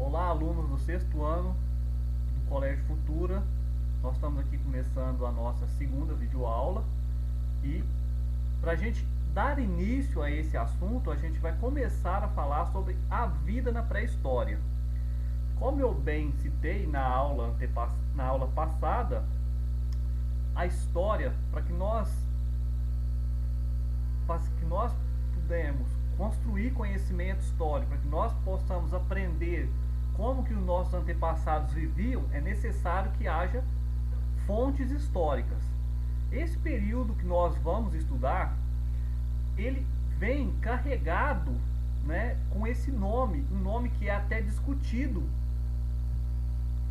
Olá, alunos do sexto ano do Colégio Futura. Nós estamos aqui começando a nossa segunda videoaula e para a gente dar início a esse assunto, a gente vai começar a falar sobre a vida na pré-história. Como eu bem citei na aula passada, a história, para que nós pudemos construir conhecimento histórico, para que nós possamos aprender como que os nossos antepassados viviam, é necessário que haja fontes históricas. Esse período que nós vamos estudar, ele vem carregado, né, com esse nome, um nome que é até discutido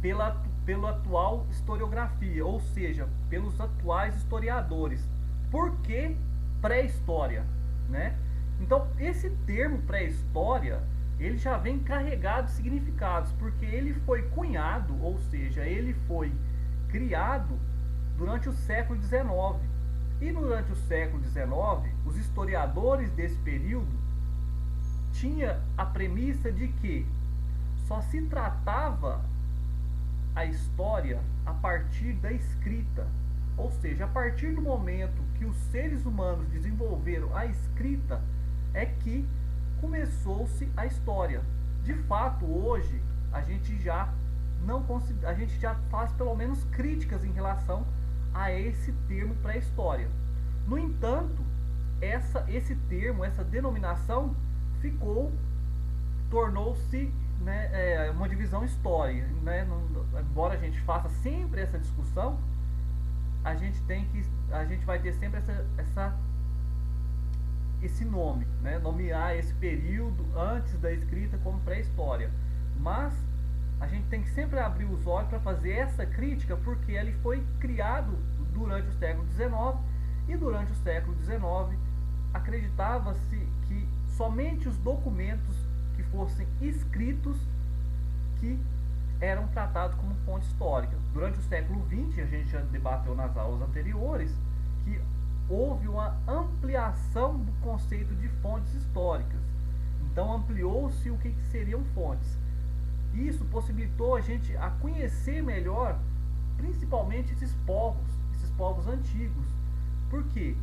pela atual historiografia, ou seja, pelos atuais historiadores. Por que pré-história, né? Então, esse termo pré-história, ele já vem carregado de significados, porque ele foi cunhado, ou seja, ele foi criado durante o século XIX. E durante o século XIX, os historiadores desse período tinham a premissa de que só se tratava a história a partir da escrita. Ou seja, a partir do momento que os seres humanos desenvolveram a escrita, é que começou-se a história. De fato, hoje a gente já faz pelo menos críticas em relação a esse termo pré-história. No entanto, esse termo, essa denominação tornou-se, né, uma divisão histórica, né? Embora a gente faça sempre essa discussão, a gente vai ter sempre esse nome, né? Nomear esse período antes da escrita como pré-história. Mas a gente tem que sempre abrir os olhos para fazer essa crítica, porque ele foi criado durante o século XIX, e durante o século XIX acreditava-se que somente os documentos que fossem escritos que eram tratados como fonte histórica. Durante o século XX, a gente já debateu nas aulas anteriores, que houve uma ampliação do conceito de fontes históricas. Então ampliou-se o que seriam fontes. Isso possibilitou a gente a conhecer melhor, principalmente esses povos antigos. Porque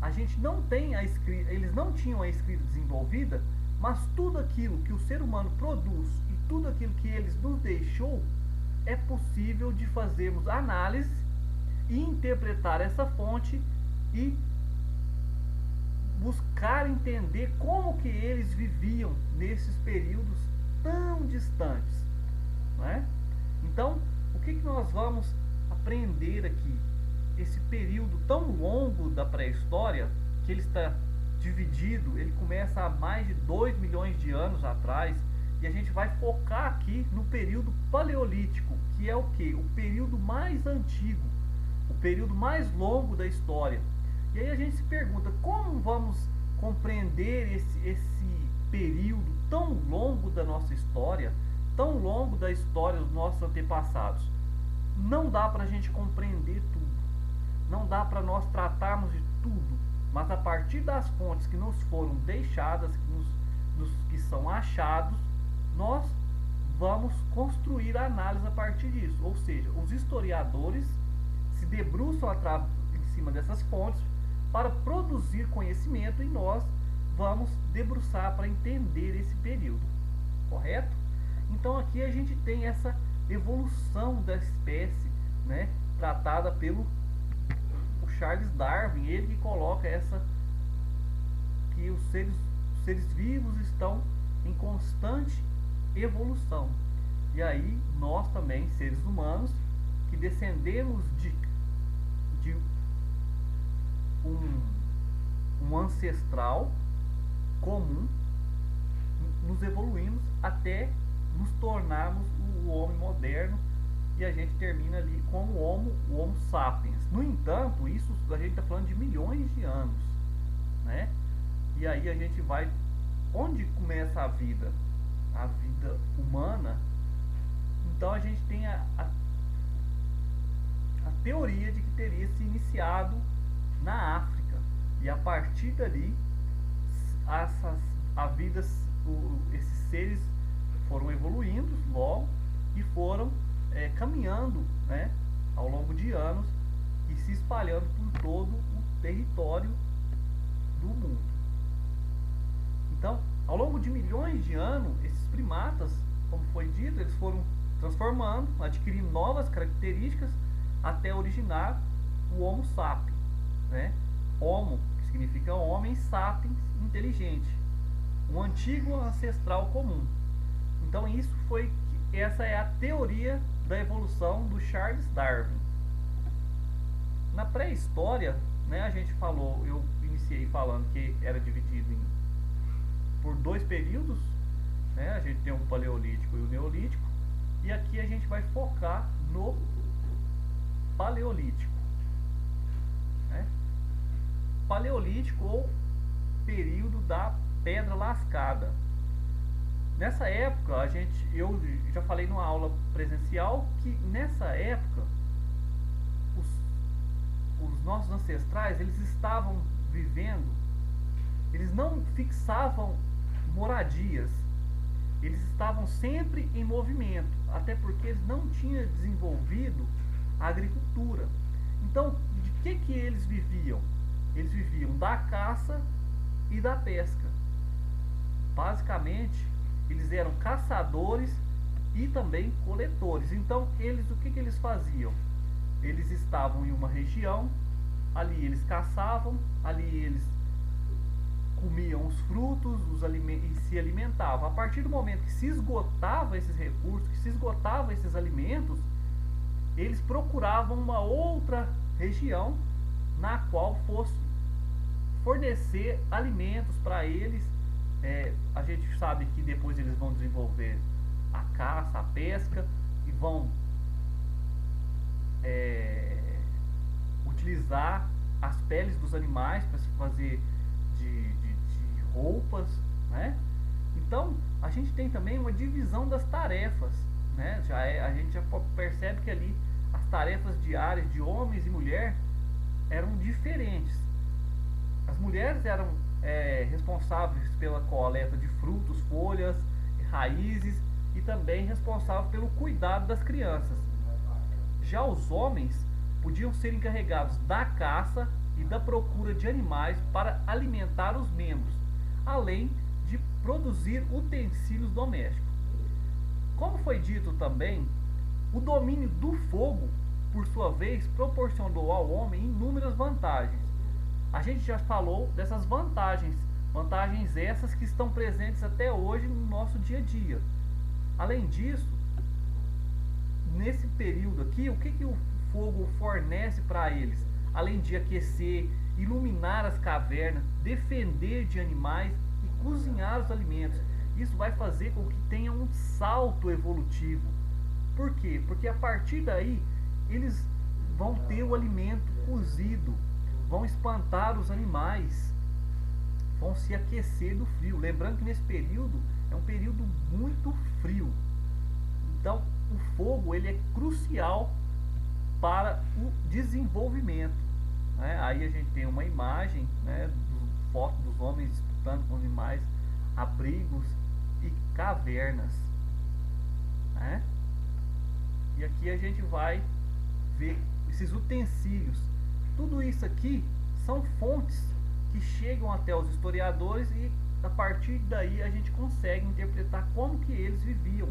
a gente não tem a escrita, eles não tinham a escrita desenvolvida, mas tudo aquilo que o ser humano produz e tudo aquilo que eles nos deixou, é possível de fazermos análise e interpretar essa fonte e buscar entender como que eles viviam nesses períodos tão distantes, não é? Então, o que nós vamos aprender aqui? Esse período tão longo da pré-história, que ele está dividido, ele começa há mais de 2 milhões de anos atrás, e a gente vai focar aqui no período paleolítico, que é o que? O período mais antigo, o período mais longo da história. E aí a gente se pergunta, como vamos compreender esse período tão longo da nossa história, tão longo da história dos nossos antepassados? Não dá para a gente compreender tudo, não dá para nós tratarmos de tudo, mas a partir das fontes que nos foram deixadas, que são achados, nós vamos construir a análise a partir disso. Ou seja, os historiadores se debruçam em cima dessas fontes para produzir conhecimento, e nós vamos debruçar para entender esse período, correto? Então aqui a gente tem essa evolução da espécie, né, tratada pelo Charles Darwin, ele que coloca que os seres vivos estão em constante evolução. E aí nós também, seres humanos, que descendemos de um ancestral comum, nos evoluímos até nos tornarmos o homem moderno, e a gente termina ali como o Homo sapiens. No entanto, isso a gente está falando de milhões de anos, né? E aí a gente vai, onde começa a vida humana. Então a gente tem a teoria de que teria se iniciado na África, e a partir dali esses seres foram evoluindo logo e foram caminhando, né, ao longo de anos e se espalhando por todo o território do mundo. Então, ao longo de milhões de anos, esses primatas, como foi dito, eles foram transformando, adquirindo novas características até originar o Homo sapiens, né? Homo, que significa homem, sapiens, inteligente, um antigo ancestral comum. Então essa é a teoria da evolução do Charles Darwin. Na pré-história, né, a gente falou, eu iniciei falando que era dividido por dois períodos, né? A gente tem o Paleolítico e o Neolítico, e aqui a gente vai focar no Paleolítico, né? Paleolítico ou período da Pedra Lascada. Nessa época, eu já falei numa aula presencial que nessa época os nossos ancestrais, eles estavam vivendo, eles não fixavam moradias, eles estavam sempre em movimento, até porque eles não tinham desenvolvido a agricultura. Então, de que eles viviam? Eles viviam da caça e da pesca. Basicamente, eles eram caçadores e também coletores. Então, o que eles faziam? Eles estavam em uma região, ali eles caçavam, ali eles comiam os frutos, e se alimentavam. A partir do momento que se esgotava esses recursos, que se esgotava esses alimentos, eles procuravam uma outra região na qual fosse fornecer alimentos para eles. A gente sabe que depois eles vão desenvolver a caça, a pesca e vão utilizar as peles dos animais para se fazer de roupas, né? Então a gente tem também uma divisão das tarefas, né? A gente já percebe que ali as tarefas diárias de homens e mulher eram diferentes. As mulheres eram responsáveis pela coleta de frutos, folhas, raízes e também responsáveis pelo cuidado das crianças. Já os homens podiam ser encarregados da caça e da procura de animais para alimentar os membros, além de produzir utensílios domésticos. Como foi dito também, o domínio do fogo, por sua vez, proporcionou ao homem inúmeras vantagens. A gente já falou dessas vantagens essas que estão presentes até hoje no nosso dia a dia. Além disso, nesse período aqui, o que o fogo fornece para eles? Além de aquecer, iluminar as cavernas, defender de animais e cozinhar os alimentos. Isso vai fazer com que tenha um salto evolutivo. Por quê? Porque a partir daí eles vão ter o alimento cozido, vão espantar os animais, vão se aquecer do frio. Lembrando que nesse período é um período muito frio. Então o fogo ele é crucial para o desenvolvimento, né? Aí a gente tem uma imagem, né, foto dos homens disputando com animais, abrigos e cavernas, né? E aqui a gente vai ver esses utensílios. Tudo isso aqui são fontes que chegam até os historiadores e a partir daí a gente consegue interpretar como que eles viviam,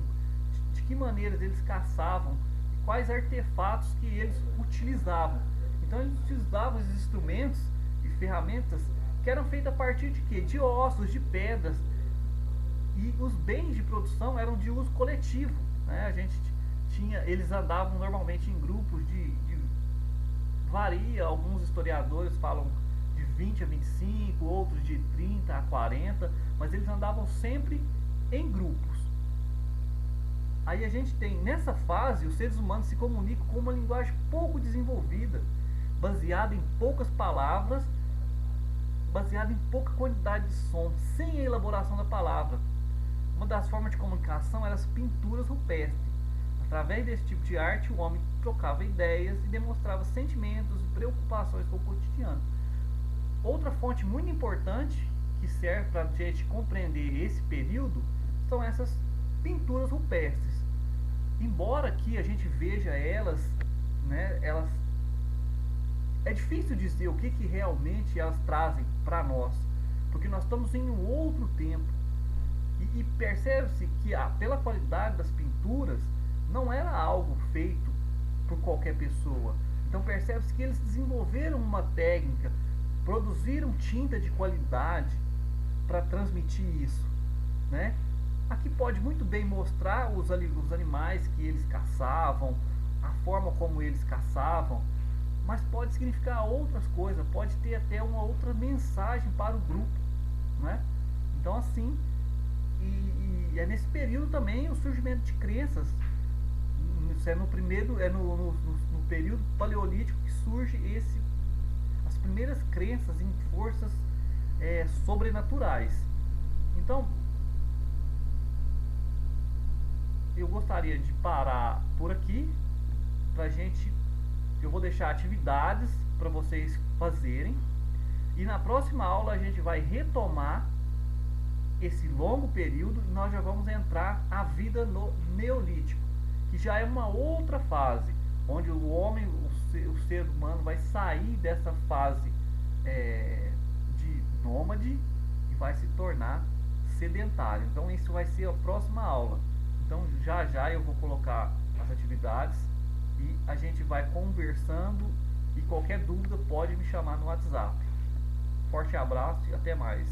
de que maneiras eles caçavam, quais artefatos que eles utilizavam. Então eles utilizavam esses instrumentos e ferramentas que eram feitas a partir de quê? De ossos, de pedras, e os bens de produção eram de uso coletivo, né? A gente eles andavam normalmente em grupos varia, alguns historiadores falam de 20 a 25, outros de 30 a 40, mas eles andavam sempre em grupos. Aí a gente tem, nessa fase, os seres humanos se comunicam com uma linguagem pouco desenvolvida, baseada em poucas palavras, baseada em pouca quantidade de som, sem a elaboração da palavra. Uma das formas de comunicação eram as pinturas rupestres. Através desse tipo de arte, o homem trocava ideias e demonstrava sentimentos e preocupações com o cotidiano. Outra fonte muito importante que serve para a gente compreender esse período são essas pinturas rupestres. Embora aqui a gente veja elas, né, elas é difícil dizer o que realmente elas trazem para nós, porque nós estamos em um outro tempo. E percebe-se que pela qualidade das pinturas, não era algo feito por qualquer pessoa. Então percebe-se que eles desenvolveram uma técnica, produziram tinta de qualidade para transmitir isso, né? Aqui pode muito bem mostrar os animais que eles caçavam, a forma como eles caçavam, mas pode significar outras coisas, pode ter até uma outra mensagem para o grupo, né? Então assim, e é nesse período também o surgimento de crenças. Isso é no período paleolítico que surge as primeiras crenças em forças sobrenaturais. Então eu gostaria de parar por aqui eu vou deixar atividades para vocês fazerem, e na próxima aula a gente vai retomar esse longo período e nós já vamos entrar a vida no Neolítico, que já é uma outra fase, onde o homem, o ser humano vai sair dessa fase de nômade e vai se tornar sedentário. Então isso vai ser a próxima aula. Então já eu vou colocar as atividades e a gente vai conversando, e qualquer dúvida pode me chamar no WhatsApp. Forte abraço e até mais.